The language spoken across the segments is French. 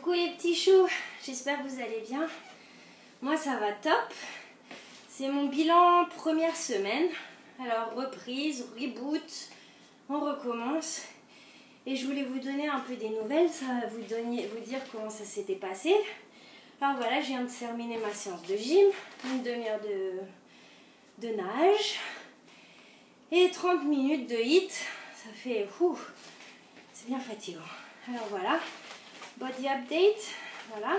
Coucou les petits choux, j'espère que vous allez bien. Moi ça va top. C'est mon bilan première semaine. Alors reprise, reboot, on recommence. Et je voulais vous donner un peu des nouvelles, ça va vous dire comment ça s'était passé. Alors voilà, je viens de terminer ma séance de gym, une demi-heure de nage et 30 minutes de HIIT. Ça fait c'est bien fatigant. Alors voilà, body update, voilà,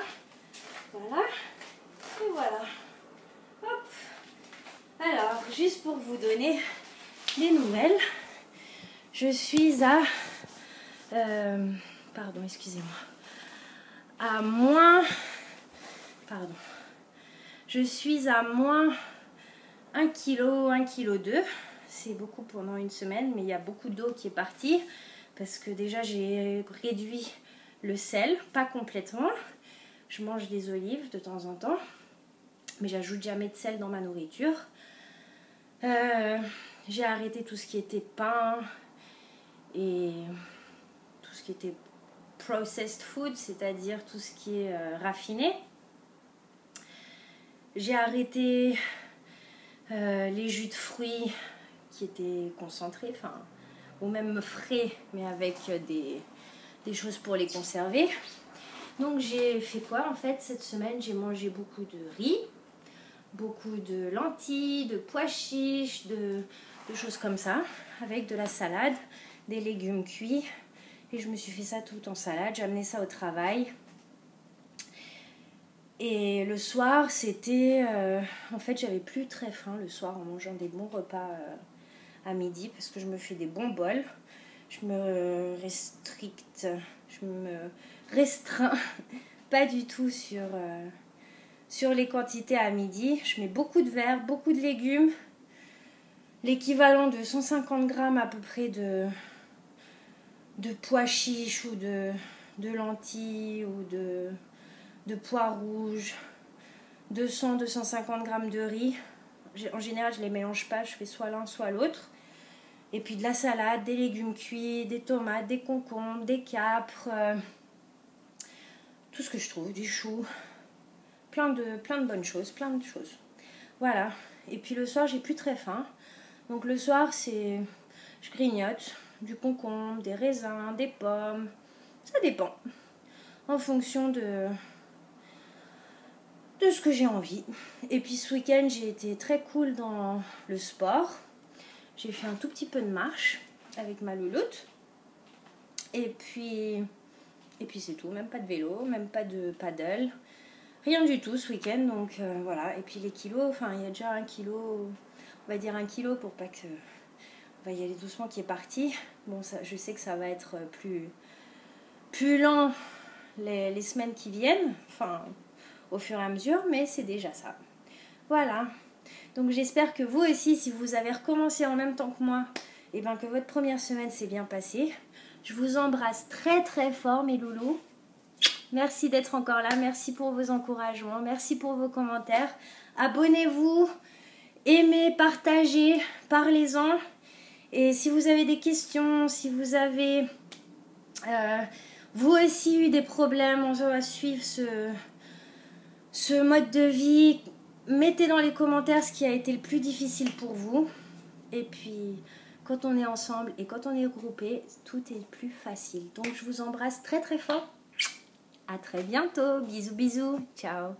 et voilà. Hop. Alors, juste pour vous donner des nouvelles, je suis à, pardon, excusez-moi, à moins, je suis à moins 1 kg, 1 kg 2. C'est beaucoup pendant une semaine, mais il y a beaucoup d'eau qui est partie parce que déjà j'ai réduit le sel, pas complètement. Je mange des olives de temps en temps, mais j'ajoute jamais de sel dans ma nourriture. J'ai arrêté tout ce qui était pain et tout ce qui était processed food, c'est-à-dire tout ce qui est raffiné. J'ai arrêté les jus de fruits qui étaient concentrés, ou même frais, mais avec des choses pour les conserver. Donc j'ai fait quoi en fait cette semaine? J'ai mangé beaucoup de riz, beaucoup de lentilles, de pois chiches, de choses comme ça, avec de la salade, des légumes cuits. Et je me suis fait ça tout en salade, j'ai amené ça au travail. Et le soir, c'était... en fait, j'avais plus très faim le soir en mangeant des bons repas à midi, parce que je me fais des bons bols. Je me restreins pas du tout sur les quantités à midi. Je mets beaucoup de verre, beaucoup de légumes, l'équivalent de 150 grammes à peu près de pois chiches ou de lentilles ou de pois rouges, 200-250 grammes de riz. En général, je ne les mélange pas, je fais soit l'un soit l'autre. Et puis de la salade, des légumes cuits, des tomates, des concombres, des capres, tout ce que je trouve, du chou, plein de bonnes choses, plein de choses. Voilà. Et puis le soir, j'ai plus très faim. Donc le soir, je grignote du concombre, des raisins, des pommes. Ça dépend. En fonction de ce que j'ai envie. Et puis ce week-end, j'ai été très cool dans le sport. J'ai fait un tout petit peu de marche avec ma louloute. Et puis c'est tout. Même pas de vélo, même pas de paddle. Rien du tout ce week-end. Donc voilà. Et puis les kilos, il y a déjà 1 kilo, on va dire 1 kilo pour pas que... On va y aller doucement qui est parti. Bon, ça, je sais que ça va être plus lent les semaines qui viennent. Au fur et à mesure, mais c'est déjà ça. Voilà. Donc j'espère que vous aussi, si vous avez recommencé en même temps que moi, et que votre première semaine s'est bien passée. Je vous embrasse très très fort mes loulous. Merci d'être encore là, merci pour vos encouragements, merci pour vos commentaires. Abonnez-vous, aimez, partagez, parlez-en. Et si vous avez des questions, si vous avez vous aussi eu des problèmes, on va suivre ce mode de vie, mettez dans les commentaires ce qui a été le plus difficile pour vous. Et puis, quand on est ensemble et quand on est regroupé, tout est plus facile. Donc, je vous embrasse très très fort. À très bientôt. Bisous, bisous. Ciao.